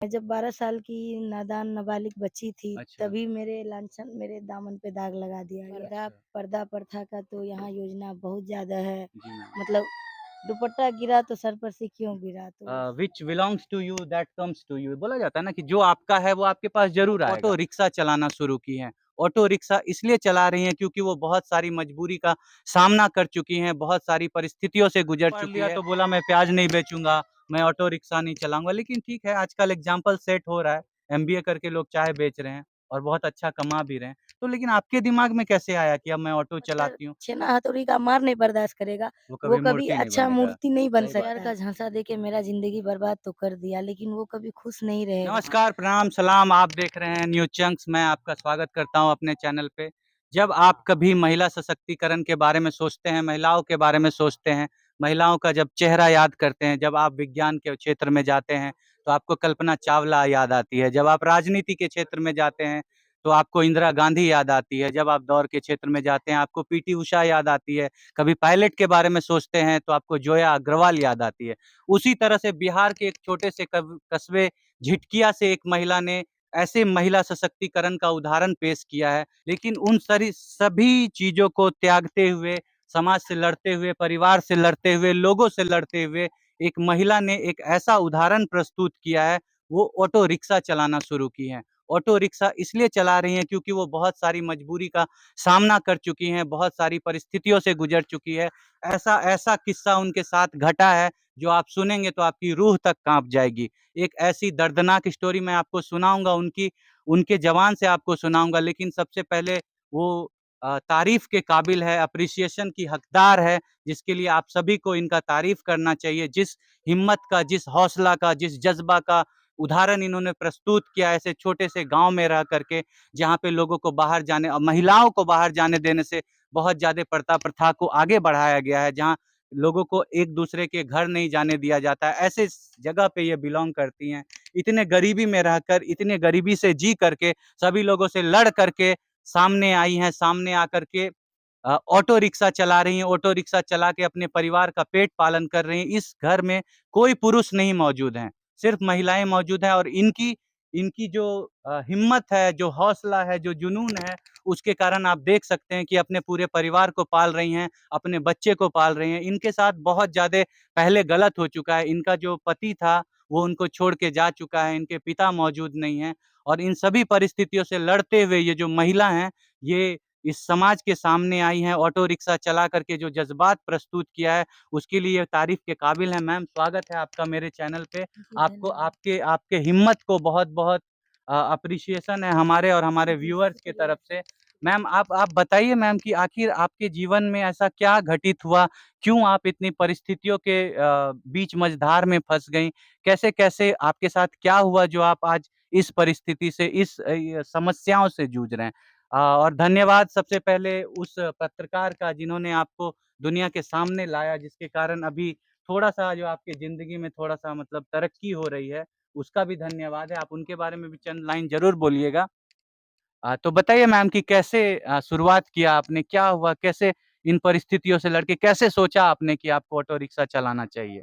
मैं जब 12 साल की नादान नाबालिग बच्ची थी, अच्छा, तभी मेरे लांछन मेरे दामन पे दाग लगा दिया गया। अच्छा। पर्दा प्रथा का तो यहाँ योजना बहुत ज़्यादा है। जी मैम। मतलब दुपट्टा गिरा तो सर पर से क्यों गिरा? तो which belongs to you that comes to you बोला जाता है ना कि जो आपका है वो आपके पास ज़रूर आएगा। ऑटो रिक्शा चलाना शुरू की हैं। ऑटो रिक्शा इसलिए चला रही हैं क्योंकि वो बहुत सारी मजबूरी का सामना कर चुकी हैं, बहुत सारी परिस्थितियों से गुज़र पढ़ चुकी लिया है। तो बोला मैं प्याज नहीं बेचूँगा, मैं ऑटो रिक्शा नहीं चलाऊँगा। लेकिन ठीक है आजकल एग्ज़ाम्पल सेट हो रहा है, एमबीए करके लोग चाय बेच रहे हैं और बहुत अच्छा कमा भी रहे हैं। तो लेकिन आपके दिमाग में कैसे आया कि अब मैं ऑटो अगर चलाती हूँ? छेना हथौड़ी का मार नहीं बर्दाश्त करेगा, वो वो कभी कभी मूर्ति नहीं अच्छा बनेगा। मूर्ति नहीं बन सही बात सकता है। है। का झांसा देके मेरा ज़िंदगी बर्बाद तो कर दिया, लेकिन वो कभी खुश नहीं रहेगा। नमस्कार, प्रणाम, सलाम, आप देख रहे हैं न्यूज़ चंक्स, मैं आपका स्वागत करता हूं अपने चैनल पे। जब आप कभी महिला सशक्तिकरण के बारे में सोचते हैं, महिलाओं के बारे में सोचते हैं, महिलाओं का जब चेहरा याद करते हैं, जब आप विज्ञान के क्षेत्र में जाते हैं, तो आपको कल्पना चावला याद आती है। जब आप राजनीति के क्षेत्र में जाते हैं, तो आपको इंदिरा गांधी याद आती है। जब आप दौड़ के क्षेत्र में जाते हैं, आपको पीटी उषा याद आती है। कभी पायलट के बारे में सोचते हैं, तो आपको जोया अग्रवाल याद आती है। उसी तरह से बिहार के एक छोटे से कस्बे झिटकिया से एक महिला ने ऐसे महिला सशक्तिकरण का उदाहरण पेश किया है। लेकिन उन सभी चीज़ों को त्यागते हुए, समाज से लड़ते हुए, परिवार से लड़ते हुए, लोगों से लड़ते हुए, एक महिला ने एक ऐसा उदाहरण प्रस्तुत किया है, वो ऑटो रिक्शा चलाना शुरू की हैं। ऑटो रिक्शा इसलिए चला रही हैं क्योंकि वो बहुत सारी मजबूरी का सामना कर चुकी हैं, बहुत सारी परिस्थितियों से गुज़र चुकी है। ऐसा ऐसा किस्सा उनके साथ घटा है, जो आप सुनेंगे तो आपकी रूह तक काँप जाएगी। एक ऐसी दर्दनाक स्टोरी मैं आपको सुनाऊँगा उनकी, उनके ज़बान से आपको सुनाऊँगा लेकिन सबसे पहले वो तारीफ़ के काबिल है, एप्रिसिएशन की हकदार है, जिसके लिए आप सभी को इनका तारीफ़ करना चाहिए। जिस हिम्मत का, जिस हौसला का, जिस जज़्बा का उदाहरण इन्होंने प्रस्तुत किया ऐसे छोटे से गाँव में रह कर के, जहाँ पे लोगों को बाहर जाने महिलाओं को बाहर जाने देने से बहुत ज़्यादा पर्दा प्रथा को आगे बढ़ाया गया है, जहाँ लोगों को एक-दूसरे के घर नहीं जाने दिया जाता है, ऐसे जगह पे ये बिलॉन्ग करती हैं। इतने गरीबी में रहकर, इतने गरीबी से जी करके, सभी लोगों से लड़ करके सामने आई हैं, सामने आकर के ऑटो रिक्शा चला रही हैं, ऑटो रिक्शा चला के अपने परिवार का पेट पालन कर रही हैं। इस घर में कोई पुरुष नहीं मौजूद हैं, सिर्फ़ महिलाएँ मौजूद हैं और इनकी इनकी जो हिम्मत है, जो हौसला है, जो जुनून है, उसके कारण आप देख सकते हैं कि अपने पूरे परिवार को पाल रही हैं, अपने बच्चे को पाल रही हैं। इनके साथ बहुत ज़्यादा पहले गलत हो चुका है, इनका जो पति था, वो उनको छोड़ के जा चुका है, इनके पिता मौजूद नहीं हैं और इन सभी परिस्थितियों से लड़ते हुए ये जो महिला हैं, ये इस समाज के सामने आई हैं, ऑटो रिक्शा चला कर के जो जज़्बात प्रस्तुत किया है, उसके लिए तारीफ़ के काबिल हैं। मैम, स्वागत है आपका मेरे चैनल पे। जी, आपको धन्यवाद। आपके आपके हिम्मत को बहुत-बहुत एप्रिसिएशन है हमारे और हमारे जी, व्यूअर्स की शुक्रिया। तरफ से। मैम आप बताइए मैम कि आखिर आपके जीवन में ऐसा क्या घटित हुआ? क्यों आप इतनी परिस्थितियों के बीच मझधार में फँस गईं? कैसे-कैसे आपके साथ क्या हुआ जो आप आज इस परिस्थिति से इस य समस्याओं से जूझ रहे हैं? और धन्यवाद सबसे पहले उस पत्रकार का जिन्होंने आपको दुनिया के सामने लाया जिसके कारण अभी थोड़ा-सा जो आपकी ज़िंदगी में थोड़ा-सा मतलब तरक्की हो रही है, उसका भी धन्यवाद है। आप उनके बारे में भी चंद लाइन ज़रूर बोलिएगा। तो बताइए मैम कि कैसे शुरुआत किया आपने? क्या हुआ? कैसे इन परिस्थितियों से लड़ के कैसे सोचा आपने कि आपको ऑटो रिक्शा चलाना चाहिए?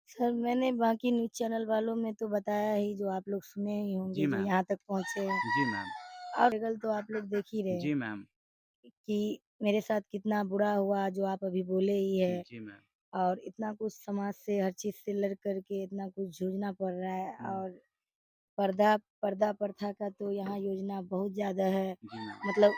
सर, मैंने बाकी न्यूज़ चैनल वालों में तो बताया ही, जो आप लोग सुने ही जी होंगे, जो मैम। यहाँ तक पहुँचे हैं। जी मैम। और आर्टिकल तो आप लोग देख ही रहे हैं जी मैम। कि मेरे साथ कितना बुरा हुआ, जो आप अभी बोले ही है। जी मैम। और इतना कुछ समाज से, हर चीज़ से लड़ कर के इतना कुछ जूझना पड़ रहा है। हुँ। और पर्दा पर्दा प्रथा का तो यहाँ योजना बहुत ज़्यादा है। जी मैम। मतलब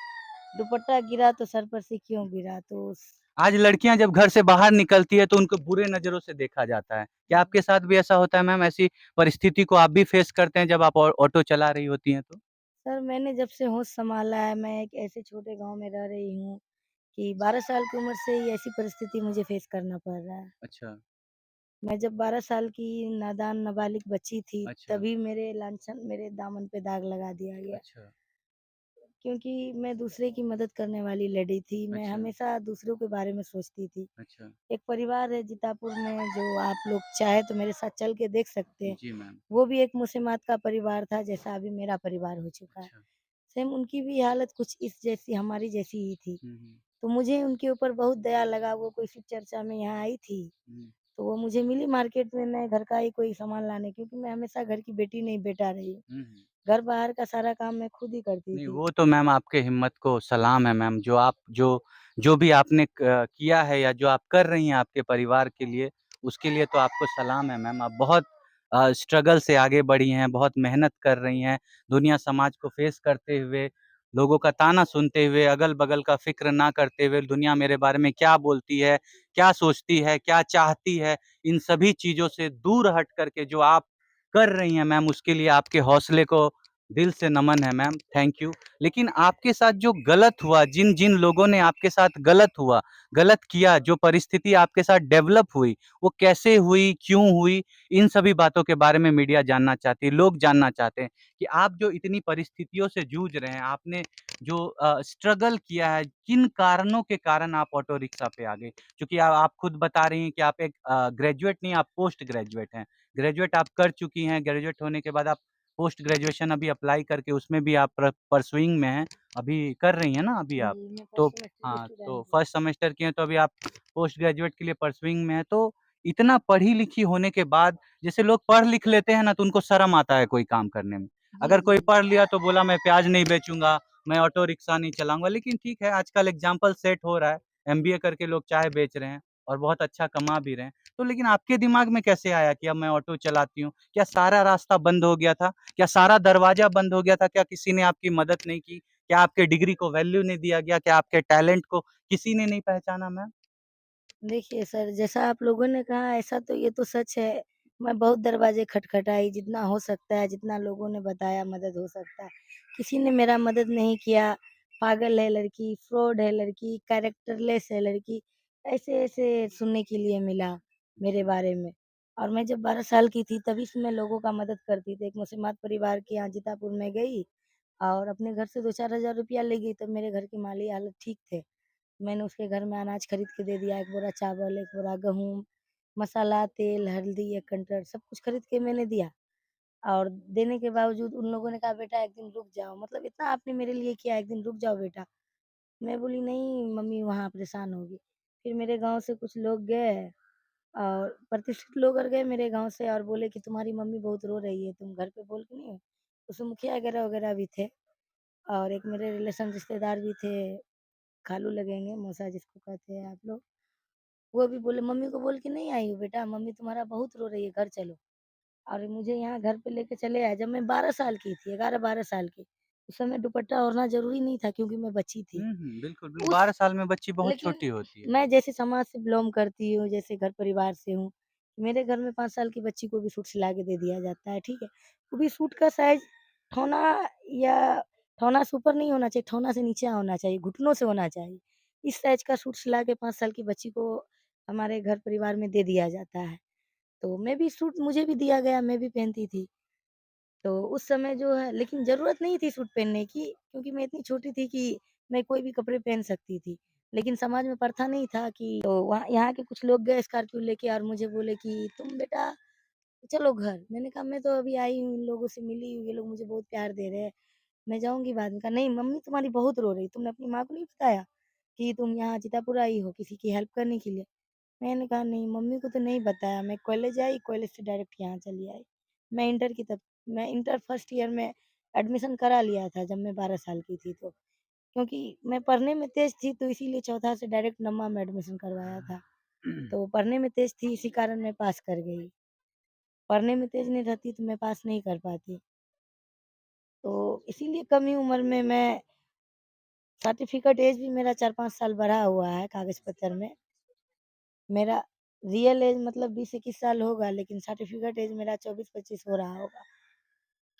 दुपट्टा गिरा तो सर पर से क्यों गिरा? तो आज लड़कियाँ जब घर से बाहर निकलती है तो उनको बुरे नज़रों से देखा जाता है। क्या आपके साथ भी ऐसा होता है मैम? ऐसी परिस्थिति को आप भी फेस करते हैं जब आप ऑटो चला रही होती हैं तो? सर, मैंने जब से होश सँभाला है, मैं एक ऐसे छोटे गाँव में रह रही हूँ कि 12 साल की उम्र से ही ऐसी परिस्थिति मुझे फ़ेस करना पड़ रहा है। अच्छा, मैं जब 12 साल की नादान नाबालिग बच्ची थी, अच्छा, तभी मेरे लांछन मेरे दामन पे दाग लगा दिया गया। अच्छा, क्योंकि मैं दूसरे की मदद करने वाली लेडी थी, मैं अच्छा, हमेशा दूसरों के बारे में सोचती थी। अच्छा। एक परिवार है जीतापुर में, जो आप लोग चाहे तो मेरे साथ चल के देख सकते हैं। जी मैम। वो भी एक मुसलमान का परिवार था, जैसा अभी मेरा परिवार हो चुका है। अच्छा। सेम उनकी भी हालत कुछ इस जैसी, हमारी जैसी ही थी। हुँ, हुँ, तो मुझे उनके ऊपर बहुत दया लगा, वो कोई शिव चर्चा में यहाँ आई थी। हुँ। तो वो मुझे मिली मार्केट में, मैं घर का ही कोई सामान लाने, क्योंकि मैं हमेशा घर की बेटी नहीं बेटा रही हूँ। हुँ, हुँ। घर बाहर का सारा काम मैं खुद ही करती नहीं, थी। वो तो मैम आपके हिम्मत को सलाम है मैम, जो भी आपने किया है या जो आप कर रही हैं आपके परिवार के लिए, उसके लिए तो आपको सलाम है मैम। आप बहुत स्ट्रगल से आगे बढ़ी हैं, बहुत मेहनत कर रही हैं, दुनिया समाज को फेस करते हुए, लोगों का ताना सुनते हुए, अगल-बगल का फ़िक्र ना करते हुए, दुनिया मेरे बारे में क्या बोलती है, क्या सोचती है, क्या चाहती है, इन सभी चीज़ों से दूर हट कर के जो आप कर रही हैं मैम, उसके लिए आपके हौसले को दिल से नमन है मैम, थैंक यू। लेकिन आपके साथ जो गलत हुआ, जिन-जिन लोगों ने आपके साथ गलत किया, जो परिस्थिति आपके साथ डेवलप हुई, वो कैसे हुई, क्यों हुई, इन सभी बातों के बारे में मीडिया जानना चाहती है, लोग जानना चाहते हैं कि आप जो इतनी परिस्थितियों से जूझ रहे हैं, आपने जो स्ट्रगल किया है, किन कारणों के कारण आप ऑटो रिक्शा पे आ गए? चूँकि आप खुद बता रही हैं कि आप एक ग्रेजुएट नहीं, आप पोस्ट ग्रेजुएट हैं। ग्रेजुएट आप कर चुकी हैं, ग्रेजुएट होने के बाद आप पोस्ट ग्रेजुएशन अभी अप्लाई करके उसमें भी आप परसुइंग में हैं, अभी कर रही हैं ना अभी आप? जी, मैं तो फर्स्ट सेमेस्टर की हाँ, स्टूडेंट तो हूँ। फर्स्ट सेमेस्टर की हैं तो अभी आप पोस्ट ग्रेजुएट के लिए परसुइंग में हैं, तो इतना पढ़ी-लिखी होने के बाद जैसे लोग पढ़ लिख लेते हैं ना तो उनको शर्म आता है कोई काम करने में। जी, अगर जी। कोई पढ़ लिया तो बोला मैं प्याज नहीं बेचूँगा, मैं ऑटो रिक्शा नहीं चलाऊँगा, लेकिन ठीक है आजकल एग्ज़ाम्पल सेट हो रहा है, एमबीए करके लोग चाय बेच रहे हैं और बहुत अच्छा कमा भी रहे हैं। तो लेकिन आपके दिमाग में कैसे आया कि अब मैं ऑटो चलाती हूँ? क्या सारा रास्ता बंद हो गया था? क्या सारा दरवाज़ा बंद हो गया था? क्या किसी ने आपकी मदद नहीं की? क्या आपके डिग्री को वैल्यू नहीं दिया गया? क्या आपके टैलेंट को किसी ने नहीं पहचाना मैम? देखिए सर, जैसा आप लोगों ने कहा ऐसा तो ये तो सच है। मैं बहुत दरवाज़े खटखटाई, जितना हो सकता है, जितना लोगों ने बताया मदद हो सकता है। किसी ने मेरा मदद नहीं किया। पागल है लड़की, फ्रॉड है लड़की, कैरेक्टरलेस है लड़की, ऐसे-ऐसे सुनने के लिए मिला मेरे बारे में। और मैं जब 12 साल की थी तभी से मैं लोगों का मदद करती थी। एक मुसलमान परिवार के यहाँ जीतापुर में गई और अपने घर से 2-4 हज़ार रुपया ले गई, तब मेरे घर की माली हालत ठीक थे। मैंने उसके घर में अनाज खरीद के दे दिया, 1 बोरा चावल, 1 बोरा गेहूँ, मसाला, तेल, हल्दी, 1 कंटर सब कुछ खरीद के मैंने दिया। और देने के बावजूद उन लोगों ने कहा बेटा 1 दिन रुक जाओ, मतलब इतना आपने मेरे लिए किया, 1 दिन रुक जाओ बेटा। मैं बोली नहीं मम्मी वहाँ परेशान होगी। फिर मेरे गाँव से कुछ लोग गए और प्रतिष्ठित लोग और गए मेरे गाँव से और बोले कि तुम्हारी मम्मी बहुत रो रही है, तुम घर पे बोल के नहीं हो? उसमें मुखिया वगैरह-वगैरह भी थे और एक मेरे रिलेशन रिश्तेदार भी थे, खालू लगेंगे, मौसा जिसको कहते हैं आप लोग। वो भी बोले मम्मी को बोल के नहीं आई हो बेटा, मम्मी तुम्हारा बहुत रो रही है, घर चलो। और मुझे यहाँ घर पे लेके चले आए जब मैं 12 साल की थी, 11-12 साल की। उस समय दुपट्टा ओढ़ना ज़रूरी नहीं था क्योंकि मैं बच्ची थी। हुँ, हुँ, बिल्कुल, बिल्कुल, उस 12 साल में बच्ची बहुत लेकिन छोटी होती है। मैं जैसे समाज से बिलॉन्ग करती हूँ, जैसे घर परिवार से हूँ, मेरे घर में 5 साल की बच्ची को भी सूट सिला के दे दिया जाता है, ठीक है? वो भी सूट का साइज़ ठौना या ठौना से ऊपर नहीं होना चाहिए, ठौना से नीचे होना चाहिए, घुटनों से होना चाहिए। इस साइज़ का सूट सिला के 5 साल की बच्ची को हमारे घर परिवार में दे दिया जाता है। तो मैं भी सूट मुझे भी दिया गया, मैं भी पहनती थी। तो उस समय जो है लेकिन ज़रूरत नहीं थी सूट पहनने की क्योंकि मैं इतनी छोटी थी कि मैं कोई भी कपड़े पहन सकती थी। लेकिन समाज में प्रथा नहीं था कि तो वहाँ यहाँ के कुछ लोग गए स्कॉर्पियो लेके और मुझे बोले कि तुम बेटा चलो घर। मैंने कहा मैं तो अभी आई हूँ, इन लोगों से मिली हूँ, ये लोग मुझे बहुत प्यार दे रहे हैं, मैं जाऊँगी बाद में। कहा नहीं मम्मी तुम्हारी बहुत रो रही, तुमने अपनी माँ को नहीं बताया कि तुम यहाँ जीतापुर आई हो किसी की हेल्प करने के लिए? मैंने कहा नहीं मम्मी को तो नहीं बताया, मैं कॉलेज आई, कॉलेज से डायरेक्ट यहाँ चली आई। मैं इंटर की तब मैं इंटर फर्स्ट ईयर में एडमिशन करा लिया था जब मैं 12 साल की थी तो। क्योंकि मैं पढ़ने में तेज़ थी तो इसीलिए चौथा से डायरेक्ट नौमा में एडमिशन करवाया था। तो पढ़ने में तेज़ थी इसी कारण मैं पास कर गई। पढ़ने में तेज़ नहीं रहती तो मैं पास नहीं कर पाती। तो इसीलिए कम ही उम्र में मैं सर्टिफ़िकेट ऐज भी मेरा 4-5 साल बढ़ा हुआ है कागज़-पत्तर में। मेरा रियल ऐज मतलब 20-21 साल होगा लेकिन सर्टिफ़िकेट ऐज मेरा 24-25 हो रहा होगा।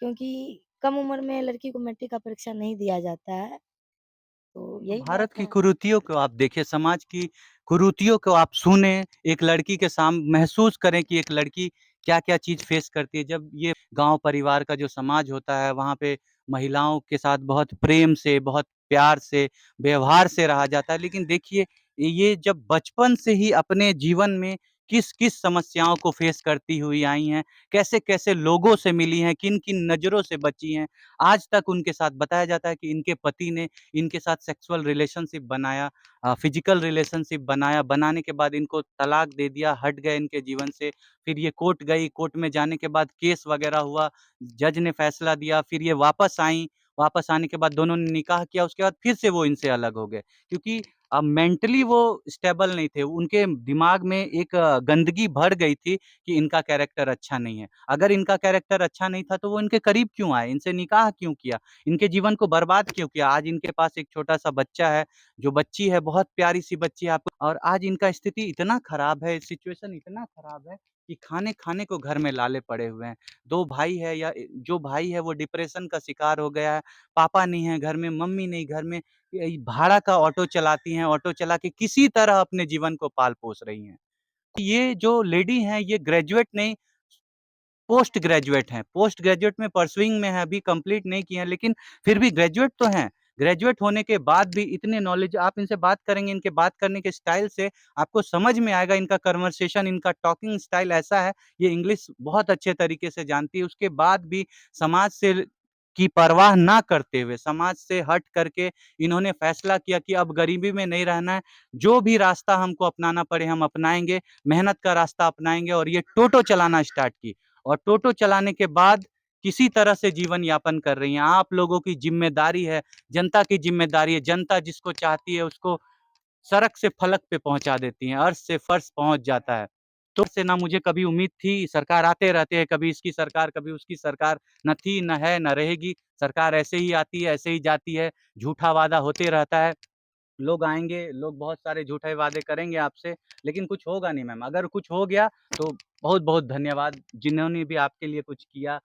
क्योंकि कम उम्र में लड़की को मैट्रिक का परीक्षा नहीं दिया जाता है, तो तो यही बात भारत की है। कुरीतियों को आप देखिए, समाज की कुरीतियों को आप सुनें, एक लड़की के महसूस करें कि एक लड़की क्या-क्या चीज़ फेस करती है। जब ये गाँव परिवार का जो समाज होता है, वहाँ पे महिलाओं के साथ बहुत प्रेम से, बहुत प्यार से, व्यवहार से रहा जाता है। लेकिन देखिए, ये जब बचपन से ही अपने जीवन में किस-किस समस्याओं को फेस करती हुई आई हैं, कैसे-कैसे लोगों से मिली हैं, किन-किन नज़रों से बची हैं। आज तक उनके साथ बताया जाता है कि इनके पति ने इनके साथ सेक्सुअल रिलेशनशिप बनाया, फिज़िकल रिलेशनशिप बनाया, बनाने के बाद इनको तलाक दे दिया, हट गए इनके जीवन से। फिर ये कोर्ट गई, कोर्ट में जाने के बाद केस वग़ैरह हुआ, जज ने फैसला दिया, फिर ये वापस आईं, वापस आने के बाद दोनों ने निकाह किया, उसके बाद फिर से वो इनसे अलग हो गए। क्योंकि मेंटली वो स्टेबल नहीं थे, उनके दिमाग में एक गंदगी भर गई थी कि इनका कैरेक्टर अच्छा नहीं है। अगर इनका कैरेक्टर अच्छा नहीं था, तो वो इनके करीब क्यों आए? इनसे निकाह क्यों किया? इनके जीवन को बर्बाद क्यों किया? आज इनके पास एक छोटा-सा बच्चा है, जो बच्ची है, बहुत प्यारी-सी बच्ची है आपको और आज इनका स्थिति इतना खराब है, सिचुएशन इतना खराब है कि खाने-खाने को घर में लाले पड़े हुए हैं। 2 भाई है या जो भाई है वो डिप्रेशन का शिकार हो गया है, पापा नहीं है घर में, मम्मी नहीं घर में, यही भाड़ा का ऑटो चलाती हैं, ऑटो चला के किसी तरह अपने जीवन को पाल-पोस रही हैं। ये जो लेडी हैं, ये ग्रेजुएट नहीं, पोस्ट ग्रेजुएट हैं। पोस्ट ग्रेजुएट में परसुइंग में हैं, अभी कंप्लीट नहीं किए हैं, लेकिन फिर भी ग्रेजुएट तो हैं। ग्रेजुएट होने के बाद भी इतने नॉलेज आप इनसे बात करेंगे, इनके बात करने के स्टाइल से आपको समझ में आएगा इनका कन्वर्सेशन, इनका टॉकिंग स्टाइल ऐसा है, ये इंग्लिश बहुत अच्छे तरीके से जानती है। उसके बाद भी समाज से की परवाह ना करते हुए, समाज से हट करके इन्होंने फैसला किया कि अब गरीबी में नहीं रहना है, जो भी रास्ता हमको अपनाना पड़े हम अपनाएँगे, मेहनत का रास्ता अपनाएँगे और ये टोटो चलाना स्टार्ट की। और टोटो चलाने के बाद किसी तरह से जीवन यापन कर रही हैं। आप लोगों की ज़िम्मेदारी है, जनता की ज़िम्मेदारी है, जनता जिसको चाहती है उसको सड़क से फलक पे पहुँचा देती हैं, अर्श से फर्श पहुँच जाता है। तो से ना मुझे कभी उम्मीद थी, सरकार आते रहते हैं, कभी इसकी सरकार, कभी उसकी सरकार, ना थी, ना है, ना रहेगी। सरकार ऐसे ही आती है, ऐसे ही जाती है, झूठा वादा होते रहता है। लोग आएँगे, लोग बहुत सारे झूठे वादे करेंगे आपसे, लेकिन कुछ होगा नहीं मैम। अगर कुछ हो गया तो बहुत-बहुत धन्यवाद, जिन्होंने भी आपके लिए कुछ किया,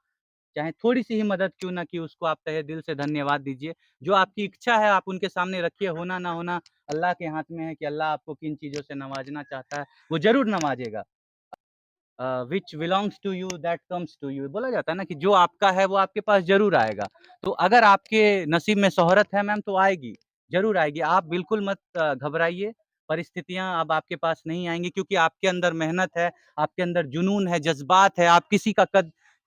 चाहे थोड़ी-सी ही मदद क्यों ना की, उसको आप तहे दिल से धन्यवाद दीजिए। जो आपकी इच्छा है आप उनके सामने रखिए, होना ना होना अल्लाह के हाथ में है कि अल्लाह आपको किन चीज़ों से नवाज़ना चाहता है, वो ज़रूर नवाज़ेगा। Which belongs to you that comes to you बोला जाता है ना कि जो आपका है वो आपके पास ज़रूर आएगा। तो अगर आपके नसीब में शोहरत है मैम तो आएगी, ज़रूर आएगी। आप बिल्कुल मत घबराइए, परिस्थितियाँ अब आपके पास नहीं आएँगी क्योंकि आपके अंदर मेहनत है, आपके अंदर जुनून है, जज़्बात है, आप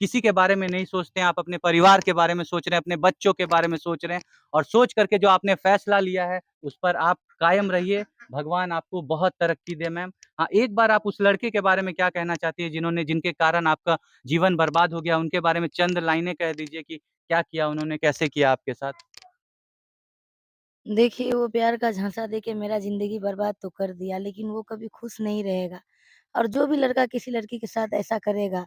किसी के बारे में नहीं सोचते हैं, आप अपने परिवार के बारे में सोच रहे हैं, अपने बच्चों के बारे में सोच रहे हैं और सोच कर के जो आपने फैसला लिया है, उस पर आप कायम रहिए। भगवान आपको बहुत तरक्की दे मैम। हाँ, एक बार आप उस लड़के के बारे में क्या कहना चाहती हैं जिनके कारण आपका जीवन बर्बाद हो गया? उनके बारे में चंद लाइनें कह दीजिए कि क्या किया उन्होंने, कैसे किया आपके साथ? देखिए, वो प्यार का झांसा देके मेरा ज़िंदगी बर्बाद तो कर दिया, लेकिन वो कभी खुश नहीं रहेगा और जो भी लड़का किसी लड़की के साथ ऐसा करेगा,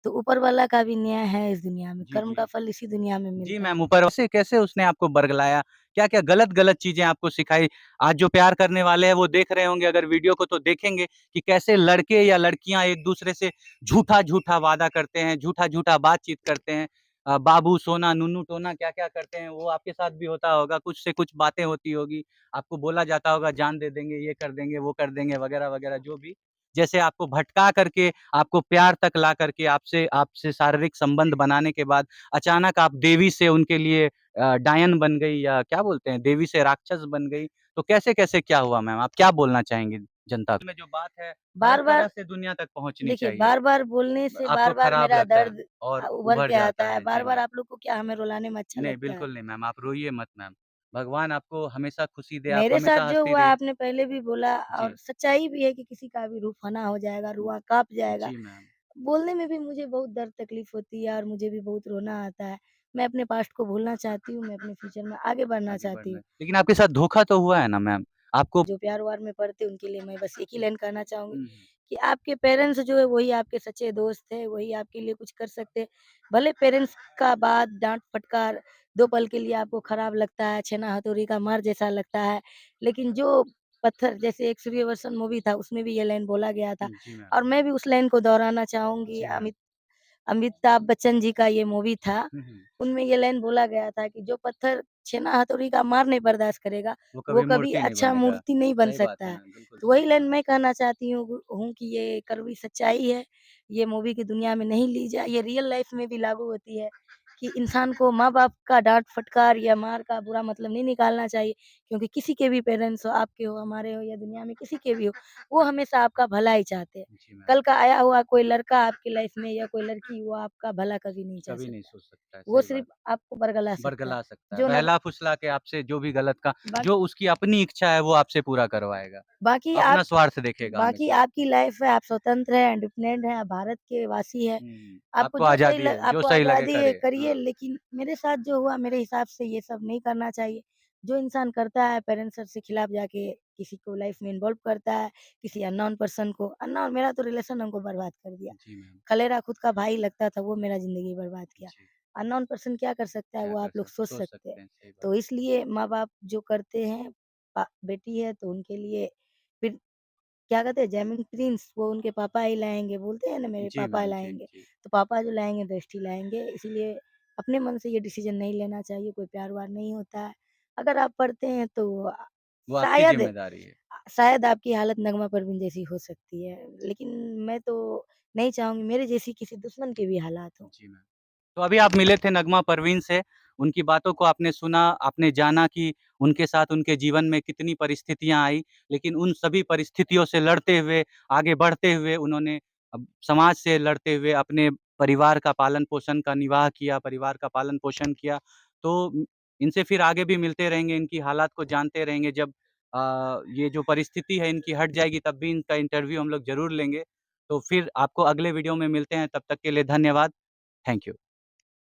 तो ऊपर वाला का भी न्याय है इस दुनिया में, जी, कर्म जी। का फल इसी दुनिया में जी मिलता मैम, है। ऊपर से कैसे उसने आपको बरगलाया? क्या-क्या गलत-गलत चीज़ें आपको सिखाई? आज जो प्यार करने वाले हैं वो देख रहे होंगे अगर वीडियो को तो देखेंगे कि कैसे लड़के या लड़कियाँ एक-दूसरे से झूठा-झूठा वादा करते हैं, झूठा-झूठा बातचीत करते हैं। बाबू, सोना, नूनू, टोना क्या-क्या करते हैं वो आपके साथ भी होता होगा, कुछ से कुछ बातें होती होगी। आपको बोला जाता होगा जान दे देंगे, ये कर देंगे, वो कर देंगे वगैरह-वगैरह जो भी। जैसे आपको भटका करके, आपको प्यार तक ला करके आपसे आपसे शारीरिक संबंध बनाने के बाद अचानक आप देवी से उनके लिए डायन बन गई या क्या बोलते हैं, देवी से राक्षस बन गई, तो कैसे-कैसे क्या हुआ मैम? आप क्या बोलना चाहेंगी जनता को? में जो बात है हर बार-बार तरह से दुनिया तक पहुँचनी देखिए, चाहिए। बार-बार बोलने से आपको बार-बार खराब मेरा लगता है दर्द और उभर उभर के जाता आता है। है। जी बार-बार मैम। आप लोग को क्या हमें रुलाने में अच्छा नहीं, लगता है? बिल्कुल नहीं मैम, आप रोइए मत मैम। भगवान आपको हमेशा खुशी दे, आप मेरे साथ हमेशा जो हँसती हुआ रहिए। आपने पहले भी बोला जी। और सच्चाई भी है कि किसी का भी रूह फ़ना हो जाएगा, रुआँ काँप जाएगा। जी मैम, बोलने में भी मुझे बहुत दर्द तकलीफ़ होती है और मुझे भी बहुत रोना आता है। मैं अपने पास्ट को भूलना चाहती हूँ, मैं अपने फ्यूचर में आगे बढ़ना आगे चाहती बढ़ना हूँ। है। लेकिन आपके साथ धोखा तो हुआ है ना मैम? आपको जो प्यार-व्यार में पड़ते उनके लिए मैं बस एक ही लाइन कहना चाहूँगी हुँ, हुँ। कि आपके पेरेंट्स जो है वही आपके सच्चे दोस्त हैं, वही आपके लिए कुछ कर सकते हैं। भले पेरेंट्स का बात, डाँट-फटकार 2 पल के लिए आपको खराब लगता है, छेना हथौड़ी का मार जैसा लगता है, लेकिन जो पत्थर जैसे एक सूर्यवंशम मूवी था उसमें भी ये लाइन बोला गया था जी मैम। और मैं भी उस लाइन को दोहराना चाहूँगी। जी मैम। अमिताभ बच्चन जी का ये मूवी था, हुँ, हुँ। उनमें ये लाइन बोला गया था कि जो पत्थर छेना हथौड़ी का मार नहीं बर्दाश्त करेगा, वो वो कभी कभी मूर्ति नहीं अच्छा बनेगा। मूर्ति नहीं बन सही बात सकता है है। मैम, बिल्कुल तो वही सही। लाइन मैं कहना चाहती हूँ कि ये कड़वी सच्चाई है, ये मूवी की दुनिया में नहीं ली जाए, ये रियल लाइफ़ में भी लागू होती है कि इंसान को माँ-बाप का डाँट फटकार या मार का बुरा मतलब नहीं निकालना चाहिए, क्योंकि किसी के भी पेरेंट्स हो, आपके हो, हमारे हो या दुनिया में किसी के भी हो, वो हमेशा आपका भला ही चाहते हैं। जी मैम, कल का आया हुआ कोई लड़का आपकी लाइफ में या कोई लड़की वो आपका भला कभी नहीं चाह कभी नहीं सकता। सोच सकता है, वो सही बात। सिर्फ़ आपको बरगला सकता है। बरगला सकता है, जो नग बहला-फुसला के आपसे जो भी गलत का बाक जो उसकी अपनी इच्छा है वो आपसे पूरा करवाएगा। बाकी आप अपना स्वार्थ देखेगा बाकी हमेशा। आपकी लाइफ़ है, आप स्वतंत्र हैं, इंडिपेंडेंट हैं, आप भारत के वासी हैं। आपको आपको जो सही आज़ादी ल है, जो आपको सही लगे आज़ादी है, करे। करिए, हाँ, लेकिन मेरे साथ जो हुआ मेरे हिसाब से ये सब नहीं करना चाहिए। जो इंसान करता है पेरेंट्स के खिलाफ जाके किसी को लाइफ़ में इन्वॉल्व करता है, किसी अननोन पर्सन को अननोन मेरा तो रिलेशन हमको बर्बाद कर दिया। जी मैम, खलेरा खुद का भाई लगता था, वो मेरा ज़िंदगी बर्बाद किया। जी, अननोन पर्सन क्या कर सकता है, क्या वो कर आप लोग सोच सोच सकते हैं। सकते हैं, सही बात। तो इसलिए माँ-बाप जो करते हैं बेटी है तो उनके लिए फिर क्या कहते हैं जैमिनी प्रिंस वो उनके पापा ही लाएँगे, बोलते हैं ना मेरे जी पापा मैम, जी, लाएँगे, जी। तो पापा जो लाएँगे बेस्ट ही लाएँगे, इसीलिए अपने मन से ये डिसीज़न नहीं लेना चाहिए, कोई प्यार-व्यार नहीं होता है। अगर आप पढ़ते हैं तो वो आपकी शायद ज़िम्मेदारी है। शायद आपकी हालत नगमा परवीन जैसी हो सकती है, लेकिन मैं तो नहीं चाहूँगी मेरे जैसी किसी दुश्मन की भी हालात हों। जी मैम। तो अभी आप मिले थे नगमा परवीन से, उनकी बातों को आपने सुना, आपने जाना कि उनके साथ उनके जीवन में कितनी परिस्थितियाँ आई, लेकिन उन सभी परिस्थितियों से लड़ते हुए, आगे बढ़ते हुए उन्होंने समाज से लड़ते हुए अपने परिवार का पालन-पोषण का निर्वाह किया, परिवार का पालन-पोषण किया। तो इनसे फिर आगे भी मिलते रहेंगे, इनकी हालात को जानते रहेंगे। जब ये जो परिस्थिति है इनकी हट जाएगी तब भी इनका इंटरव्यू हम लोग ज़रूर लेंगे। तो फिर आपको अगले वीडियो में मिलते हैं, तब तक के लिए धन्यवाद। Thank you.